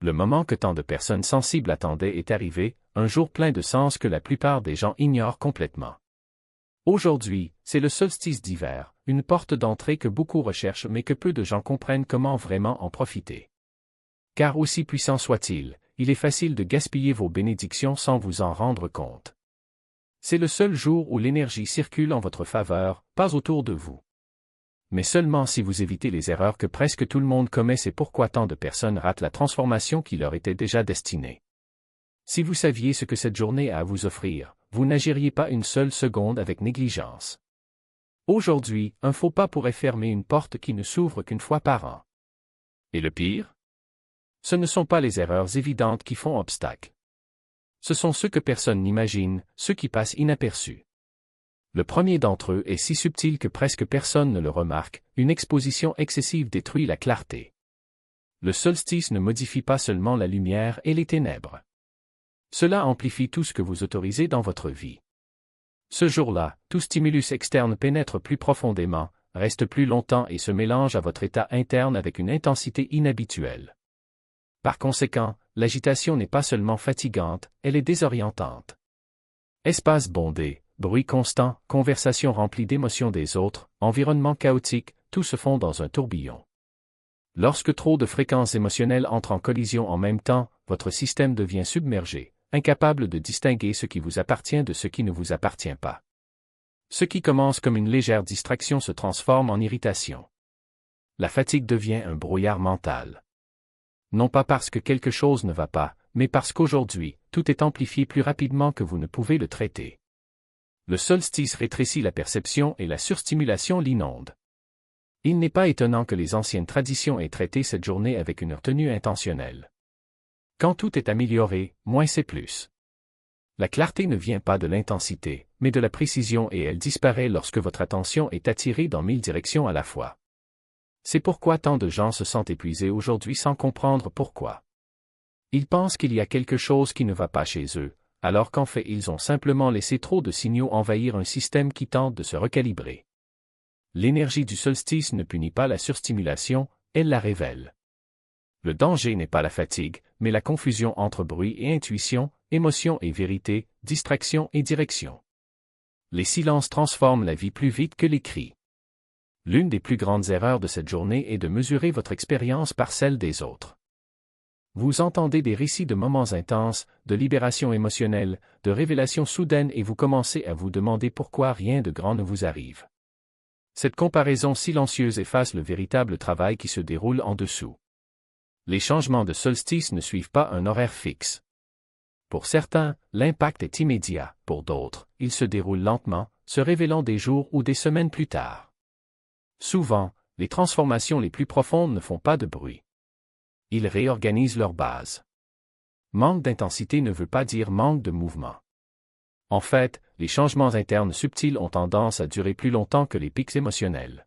Le moment que tant de personnes sensibles attendaient est arrivé, un jour plein de sens que la plupart des gens ignorent complètement. Aujourd'hui, c'est le solstice d'hiver, une porte d'entrée que beaucoup recherchent mais que peu de gens comprennent comment vraiment en profiter. Car aussi puissant soit-il, il est facile de gaspiller vos bénédictions sans vous en rendre compte. C'est le seul jour où l'énergie circule en votre faveur, pas autour de vous. Mais seulement si vous évitez les erreurs que presque tout le monde commet, c'est pourquoi tant de personnes ratent la transformation qui leur était déjà destinée. Si vous saviez ce que cette journée a à vous offrir, vous n'agiriez pas une seule seconde avec négligence. Aujourd'hui, un faux pas pourrait fermer une porte qui ne s'ouvre qu'une fois par an. Et le pire? Ce ne sont pas les erreurs évidentes qui font obstacle. Ce sont ceux que personne n'imagine, ceux qui passent inaperçus. Le premier d'entre eux est si subtil que presque personne ne le remarque, une exposition excessive détruit la clarté. Le solstice ne modifie pas seulement la lumière et les ténèbres. Cela amplifie tout ce que vous autorisez dans votre vie. Ce jour-là, tout stimulus externe pénètre plus profondément, reste plus longtemps et se mélange à votre état interne avec une intensité inhabituelle. Par conséquent, l'agitation n'est pas seulement fatigante, elle est désorientante. Espace bondé, bruit constant, conversation remplie d'émotions des autres, environnement chaotique, tout se fond dans un tourbillon. Lorsque trop de fréquences émotionnelles entrent en collision en même temps, votre système devient submergé, incapable de distinguer ce qui vous appartient de ce qui ne vous appartient pas. Ce qui commence comme une légère distraction se transforme en irritation. La fatigue devient un brouillard mental. Non pas parce que quelque chose ne va pas, mais parce qu'aujourd'hui, tout est amplifié plus rapidement que vous ne pouvez le traiter. Le solstice rétrécit la perception et la surstimulation l'inonde. Il n'est pas étonnant que les anciennes traditions aient traité cette journée avec une retenue intentionnelle. Quand tout est amélioré, moins c'est plus. La clarté ne vient pas de l'intensité, mais de la précision et elle disparaît lorsque votre attention est attirée dans 1000 directions à la fois. C'est pourquoi tant de gens se sentent épuisés aujourd'hui sans comprendre pourquoi. Ils pensent qu'il y a quelque chose qui ne va pas chez eux, alors qu'en fait ils ont simplement laissé trop de signaux envahir un système qui tente de se recalibrer. L'énergie du solstice ne punit pas la surstimulation, elle la révèle. Le danger n'est pas la fatigue, mais la confusion entre bruit et intuition, émotion et vérité, distraction et direction. Les silences transforment la vie plus vite que les cris. L'une des plus grandes erreurs de cette journée est de mesurer votre expérience par celle des autres. Vous entendez des récits de moments intenses, de libération émotionnelle, de révélations soudaines et vous commencez à vous demander pourquoi rien de grand ne vous arrive. Cette comparaison silencieuse efface le véritable travail qui se déroule en dessous. Les changements de solstice ne suivent pas un horaire fixe. Pour certains, l'impact est immédiat, pour d'autres, il se déroule lentement, se révélant des jours ou des semaines plus tard. Souvent, les transformations les plus profondes ne font pas de bruit. Ils réorganisent leur base. Manque d'intensité ne veut pas dire manque de mouvement. En fait, les changements internes subtils ont tendance à durer plus longtemps que les pics émotionnels.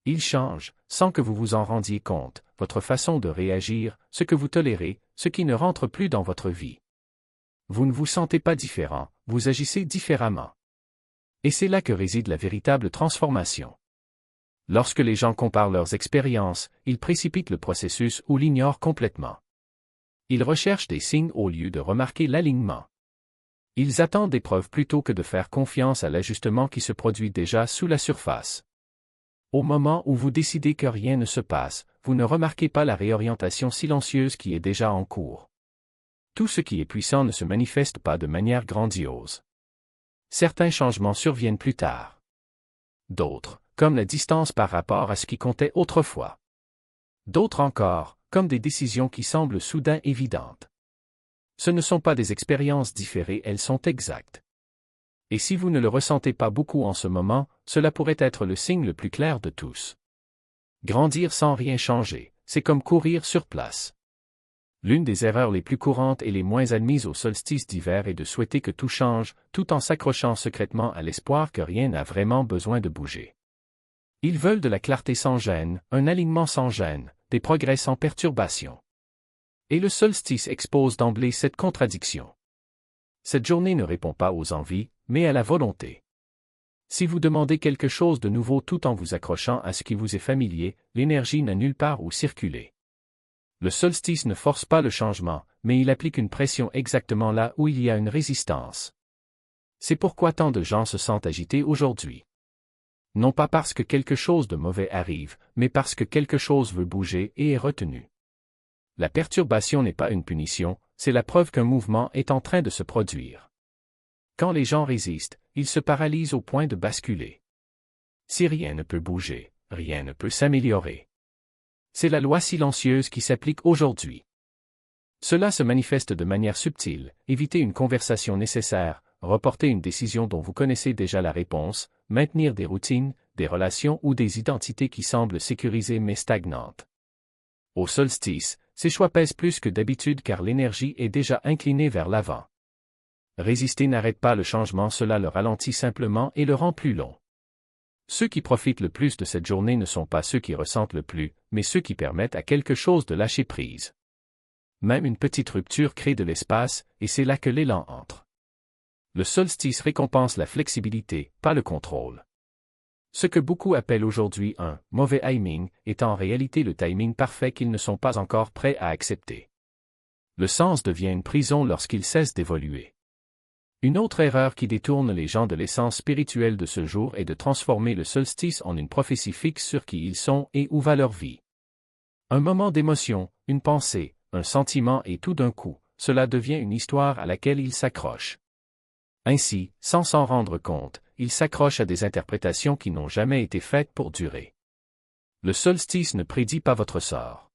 Ils changent, sans que vous vous en rendiez compte, votre façon de réagir, ce que vous tolérez, ce qui ne rentre plus dans votre vie. Vous ne vous sentez pas différent, vous agissez différemment. Et c'est là que réside la véritable transformation. Lorsque les gens comparent leurs expériences, ils précipitent le processus ou l'ignorent complètement. Ils recherchent des signes au lieu de remarquer l'alignement. Ils attendent des preuves plutôt que de faire confiance à l'ajustement qui se produit déjà sous la surface. Au moment où vous décidez que rien ne se passe, vous ne remarquez pas la réorientation silencieuse qui est déjà en cours. Tout ce qui est puissant ne se manifeste pas de manière grandiose. Certains changements surviennent plus tard. D'autres, comme la distance par rapport à ce qui comptait autrefois. D'autres encore, comme des décisions qui semblent soudain évidentes. Ce ne sont pas des expériences différées, elles sont exactes. Et si vous ne le ressentez pas beaucoup en ce moment, cela pourrait être le signe le plus clair de tous. Grandir sans rien changer, c'est comme courir sur place. L'une des erreurs les plus courantes et les moins admises au solstice d'hiver est de souhaiter que tout change, tout en s'accrochant secrètement à l'espoir que rien n'a vraiment besoin de bouger. Ils veulent de la clarté sans gêne, un alignement sans gêne, des progrès sans perturbation. Et le solstice expose d'emblée cette contradiction. Cette journée ne répond pas aux envies, mais à la volonté. Si vous demandez quelque chose de nouveau tout en vous accrochant à ce qui vous est familier, l'énergie n'a nulle part où circuler. Le solstice ne force pas le changement, mais il applique une pression exactement là où il y a une résistance. C'est pourquoi tant de gens se sentent agités aujourd'hui. Non pas parce que quelque chose de mauvais arrive, mais parce que quelque chose veut bouger et est retenu. La perturbation n'est pas une punition, c'est la preuve qu'un mouvement est en train de se produire. Quand les gens résistent, ils se paralysent au point de basculer. Si rien ne peut bouger, rien ne peut s'améliorer. C'est la loi silencieuse qui s'applique aujourd'hui. Cela se manifeste de manière subtile, éviter une conversation nécessaire, reporter une décision dont vous connaissez déjà la réponse, maintenir des routines, des relations ou des identités qui semblent sécurisées mais stagnantes. Au solstice, ces choix pèsent plus que d'habitude car l'énergie est déjà inclinée vers l'avant. Résister n'arrête pas le changement, cela le ralentit simplement et le rend plus long. Ceux qui profitent le plus de cette journée ne sont pas ceux qui ressentent le plus, mais ceux qui permettent à quelque chose de lâcher prise. Même une petite rupture crée de l'espace, et c'est là que l'élan entre. Le solstice récompense la flexibilité, pas le contrôle. Ce que beaucoup appellent aujourd'hui un « mauvais timing » est en réalité le timing parfait qu'ils ne sont pas encore prêts à accepter. Le sens devient une prison lorsqu'il cesse d'évoluer. Une autre erreur qui détourne les gens de l'essence spirituelle de ce jour est de transformer le solstice en une prophétie fixe sur qui ils sont et où va leur vie. Un moment d'émotion, une pensée, un sentiment et tout d'un coup, cela devient une histoire à laquelle ils s'accrochent. Ainsi, sans s'en rendre compte, ils s'accrochent à des interprétations qui n'ont jamais été faites pour durer. Le solstice ne prédit pas votre sort.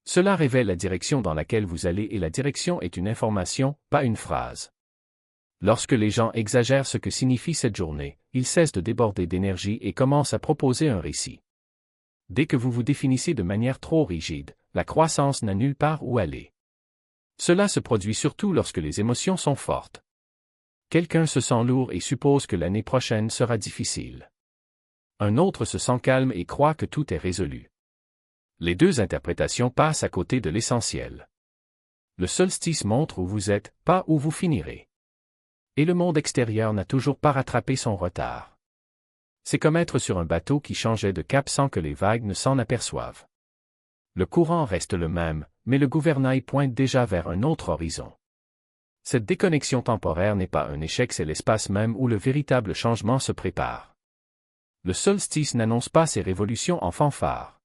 Cela révèle la direction dans laquelle vous allez et la direction est une information, pas une phrase. Lorsque les gens exagèrent ce que signifie cette journée, ils cessent de déborder d'énergie et commencent à proposer un récit. Dès que vous vous définissez de manière trop rigide, la croissance n'a nulle part où aller. Cela se produit surtout lorsque les émotions sont fortes. Quelqu'un se sent lourd et suppose que l'année prochaine sera difficile. Un autre se sent calme et croit que tout est résolu. Les deux interprétations passent à côté de l'essentiel. Le solstice montre où vous êtes, pas où vous finirez. Et le monde extérieur n'a toujours pas rattrapé son retard. C'est comme être sur un bateau qui changeait de cap sans que les vagues ne s'en aperçoivent. Le courant reste le même, mais le gouvernail pointe déjà vers un autre horizon. Cette déconnexion temporaire n'est pas un échec, c'est l'espace même où le véritable changement se prépare. Le solstice n'annonce pas ses révolutions en fanfare.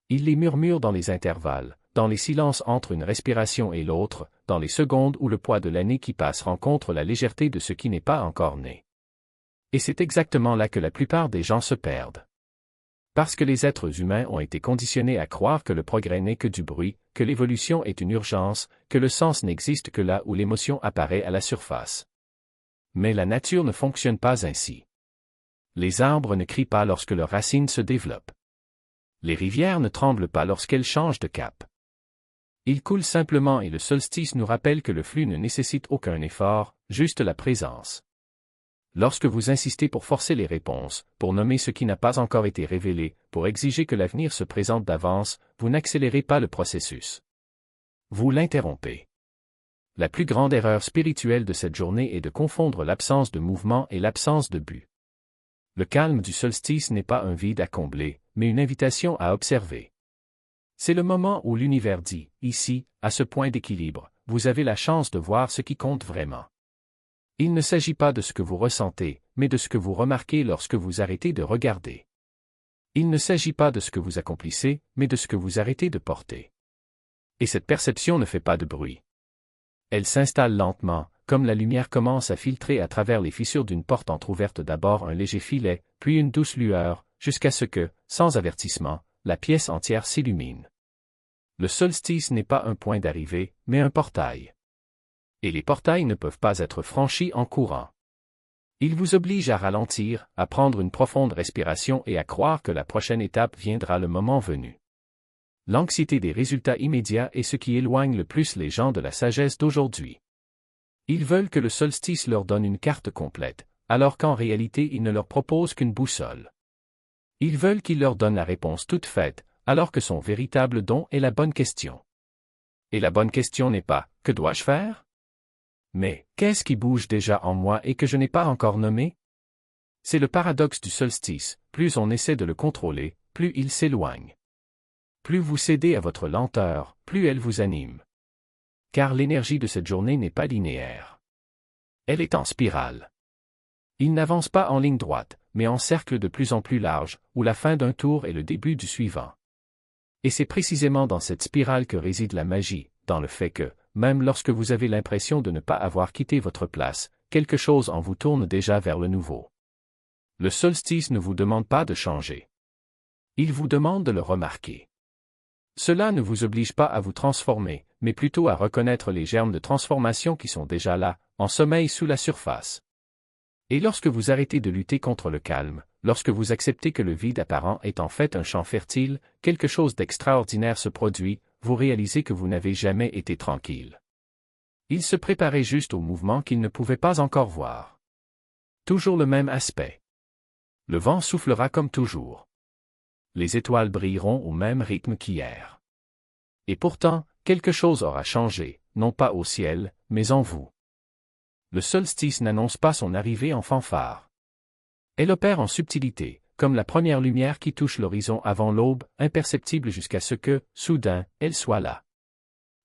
Il les murmure dans les intervalles, dans les silences entre une respiration et l'autre, dans les secondes où le poids de l'année qui passe rencontre la légèreté de ce qui n'est pas encore né. Et c'est exactement là que la plupart des gens se perdent. Parce que les êtres humains ont été conditionnés à croire que le progrès n'est que du bruit, que l'évolution est une urgence, que le sens n'existe que là où l'émotion apparaît à la surface. Mais la nature ne fonctionne pas ainsi. Les arbres ne crient pas lorsque leurs racines se développent. Les rivières ne tremblent pas lorsqu'elles changent de cap. Ils coulent simplement et le solstice nous rappelle que le flux ne nécessite aucun effort, juste la présence. Lorsque vous insistez pour forcer les réponses, pour nommer ce qui n'a pas encore été révélé, pour exiger que l'avenir se présente d'avance, vous n'accélérez pas le processus. Vous l'interrompez. La plus grande erreur spirituelle de cette journée est de confondre l'absence de mouvement et l'absence de but. Le calme du solstice n'est pas un vide à combler, mais une invitation à observer. C'est le moment où l'univers dit, ici, à ce point d'équilibre, vous avez la chance de voir ce qui compte vraiment. Il ne s'agit pas de ce que vous ressentez, mais de ce que vous remarquez lorsque vous arrêtez de regarder. Il ne s'agit pas de ce que vous accomplissez, mais de ce que vous arrêtez de porter. Et cette perception ne fait pas de bruit. Elle s'installe lentement, comme la lumière commence à filtrer à travers les fissures d'une porte entr'ouverte, d'abord un léger filet, puis une douce lueur, jusqu'à ce que, sans avertissement, la pièce entière s'illumine. Le solstice n'est pas un point d'arrivée, mais un portail. Et les portails ne peuvent pas être franchis en courant. Ils vous obligent à ralentir, à prendre une profonde respiration et à croire que la prochaine étape viendra le moment venu. L'anxiété des résultats immédiats est ce qui éloigne le plus les gens de la sagesse d'aujourd'hui. Ils veulent que le solstice leur donne une carte complète, alors qu'en réalité il ne leur propose qu'une boussole. Ils veulent qu'il leur donne la réponse toute faite, alors que son véritable don est la bonne question. Et la bonne question n'est pas « Que dois-je faire ?» mais « Qu'est-ce qui bouge déjà en moi et que je n'ai pas encore nommé ?» C'est le paradoxe du solstice, plus on essaie de le contrôler, plus il s'éloigne. Plus vous cédez à votre lenteur, plus elle vous anime. Car l'énergie de cette journée n'est pas linéaire. Elle est en spirale. Il n'avance pas en ligne droite, mais en cercle de plus en plus large, où la fin d'un tour est le début du suivant. Et c'est précisément dans cette spirale que réside la magie, dans le fait que, même lorsque vous avez l'impression de ne pas avoir quitté votre place, quelque chose en vous tourne déjà vers le nouveau. Le solstice ne vous demande pas de changer. Il vous demande de le remarquer. Cela ne vous oblige pas à vous transformer, mais plutôt à reconnaître les germes de transformation qui sont déjà là, en sommeil sous la surface. Et lorsque vous arrêtez de lutter contre le calme, lorsque vous acceptez que le vide apparent est en fait un champ fertile, quelque chose d'extraordinaire se produit, vous réalisez que vous n'avez jamais été tranquille. Il se préparait juste au mouvement qu'il ne pouvait pas encore voir. Toujours le même aspect. Le vent soufflera comme toujours. Les étoiles brilleront au même rythme qu'hier. Et pourtant, quelque chose aura changé, non pas au ciel, mais en vous. Le solstice n'annonce pas son arrivée en fanfare. Elle opère en subtilité, comme la première lumière qui touche l'horizon avant l'aube, imperceptible jusqu'à ce que, soudain, elle soit là.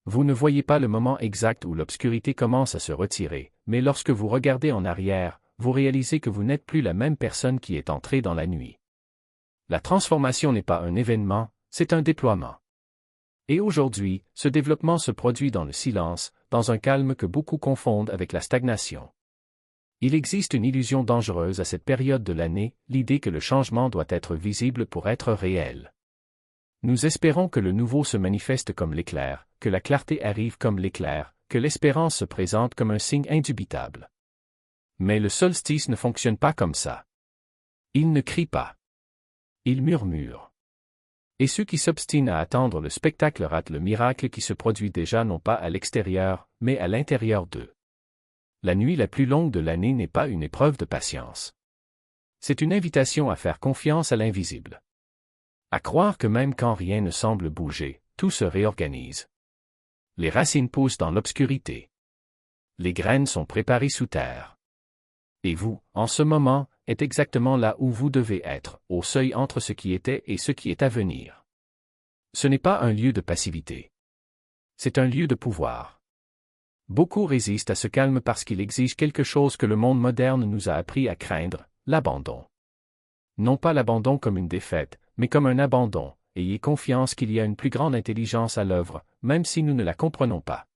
Vous ne voyez pas le moment exact où l'obscurité commence à se retirer, mais lorsque vous regardez en arrière, vous réalisez que vous n'êtes plus la même personne qui est entrée dans la nuit. La transformation n'est pas un événement, c'est un déploiement. Et aujourd'hui, ce développement se produit dans le silence, dans un calme que beaucoup confondent avec la stagnation. Il existe une illusion dangereuse à cette période de l'année, l'idée que le changement doit être visible pour être réel. Nous espérons que le nouveau se manifeste comme l'éclair, que la clarté arrive comme l'éclair, que l'espérance se présente comme un signe indubitable. Mais le solstice ne fonctionne pas comme ça. Il ne crie pas. Il murmure. Et ceux qui s'obstinent à attendre le spectacle ratent le miracle qui se produit déjà non pas à l'extérieur, mais à l'intérieur d'eux. La nuit la plus longue de l'année n'est pas une épreuve de patience. C'est une invitation à faire confiance à l'invisible. À croire que même quand rien ne semble bouger, tout se réorganise. Les racines poussent dans l'obscurité. Les graines sont préparées sous terre. Et vous, en ce moment, êtes exactement là où vous devez être, au seuil entre ce qui était et ce qui est à venir. Ce n'est pas un lieu de passivité. C'est un lieu de pouvoir. Beaucoup résistent à ce calme parce qu'il exige quelque chose que le monde moderne nous a appris à craindre, l'abandon. Non pas l'abandon comme une défaite, mais comme un abandon. Ayez confiance qu'il y a une plus grande intelligence à l'œuvre, même si nous ne la comprenons pas.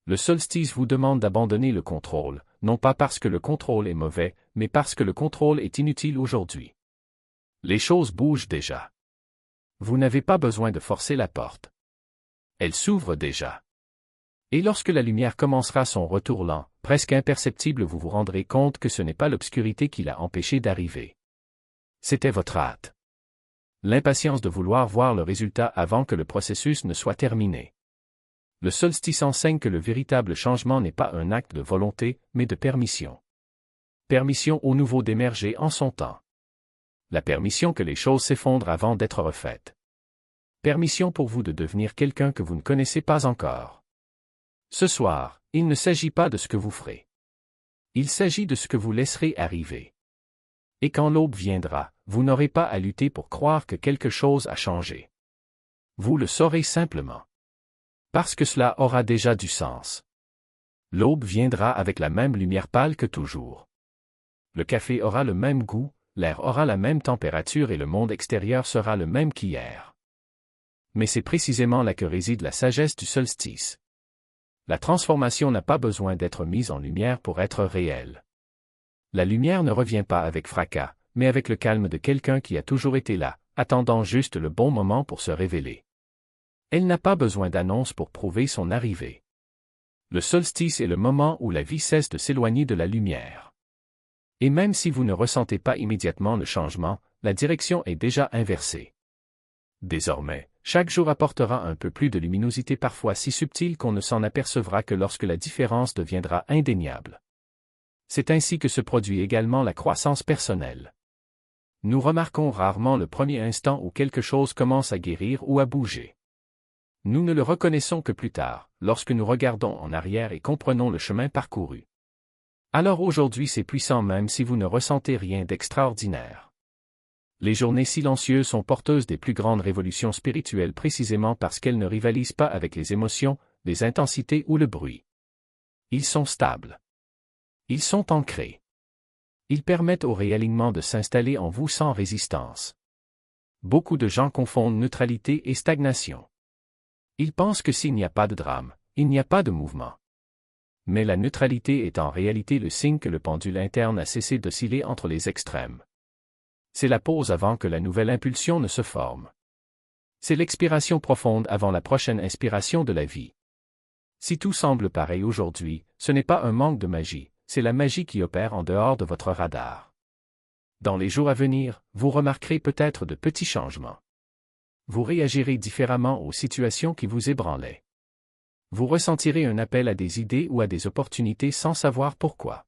Le solstice vous demande d'abandonner le contrôle, non pas parce que le contrôle est mauvais, mais parce que le contrôle est inutile aujourd'hui. Les choses bougent déjà. Vous n'avez pas besoin de forcer la porte. Elle s'ouvre déjà. Et lorsque la lumière commencera son retour lent, presque imperceptible, vous vous rendrez compte que ce n'est pas l'obscurité qui l'a empêché d'arriver. C'était votre hâte. L'impatience de vouloir voir le résultat avant que le processus ne soit terminé. Le solstice enseigne que le véritable changement n'est pas un acte de volonté, mais de permission. Permission au nouveau d'émerger en son temps. La permission que les choses s'effondrent avant d'être refaites. Permission pour vous de devenir quelqu'un que vous ne connaissez pas encore. Ce soir, il ne s'agit pas de ce que vous ferez. Il s'agit de ce que vous laisserez arriver. Et quand l'aube viendra, vous n'aurez pas à lutter pour croire que quelque chose a changé. Vous le saurez simplement. Parce que cela aura déjà du sens. L'aube viendra avec la même lumière pâle que toujours. Le café aura le même goût, l'air aura la même température et le monde extérieur sera le même qu'hier. Mais c'est précisément là que réside la sagesse du solstice. La transformation n'a pas besoin d'être mise en lumière pour être réelle. La lumière ne revient pas avec fracas, mais avec le calme de quelqu'un qui a toujours été là, attendant juste le bon moment pour se révéler. Elle n'a pas besoin d'annonce pour prouver son arrivée. Le solstice est le moment où la vie cesse de s'éloigner de la lumière. Et même si vous ne ressentez pas immédiatement le changement, la direction est déjà inversée. Désormais, chaque jour apportera un peu plus de luminosité parfois si subtile qu'on ne s'en apercevra que lorsque la différence deviendra indéniable. C'est ainsi que se produit également la croissance personnelle. Nous remarquons rarement le premier instant où quelque chose commence à guérir ou à bouger. Nous ne le reconnaissons que plus tard, lorsque nous regardons en arrière et comprenons le chemin parcouru. Alors aujourd'hui c'est puissant même si vous ne ressentez rien d'extraordinaire. Les journées silencieuses sont porteuses des plus grandes révolutions spirituelles précisément parce qu'elles ne rivalisent pas avec les émotions, les intensités ou le bruit. Ils sont stables. Ils sont ancrés. Ils permettent au réalignement de s'installer en vous sans résistance. Beaucoup de gens confondent neutralité et stagnation. Ils pensent que s'il n'y a pas de drame, il n'y a pas de mouvement. Mais la neutralité est en réalité le signe que le pendule interne a cessé d'osciller entre les extrêmes. C'est la pause avant que la nouvelle impulsion ne se forme. C'est l'expiration profonde avant la prochaine inspiration de la vie. Si tout semble pareil aujourd'hui, ce n'est pas un manque de magie, c'est la magie qui opère en dehors de votre radar. Dans les jours à venir, vous remarquerez peut-être de petits changements. Vous réagirez différemment aux situations qui vous ébranlaient. Vous ressentirez un appel à des idées ou à des opportunités sans savoir pourquoi.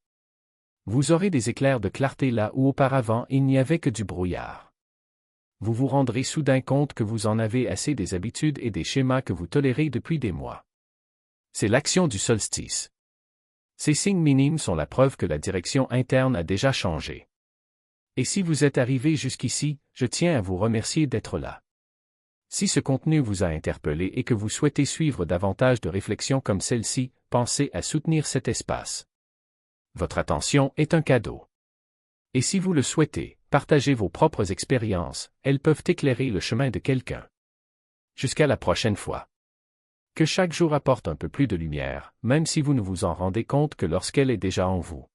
Vous aurez des éclairs de clarté là où auparavant il n'y avait que du brouillard. Vous vous rendrez soudain compte que vous en avez assez des habitudes et des schémas que vous tolérez depuis des mois. C'est l'action du solstice. Ces signes minimes sont la preuve que la direction interne a déjà changé. Et si vous êtes arrivé jusqu'ici, je tiens à vous remercier d'être là. Si ce contenu vous a interpellé et que vous souhaitez suivre davantage de réflexions comme celle-ci, pensez à soutenir cet espace. Votre attention est un cadeau. Et si vous le souhaitez, partagez vos propres expériences, elles peuvent éclairer le chemin de quelqu'un. Jusqu'à la prochaine fois. Que chaque jour apporte un peu plus de lumière, même si vous ne vous en rendez compte que lorsqu'elle est déjà en vous.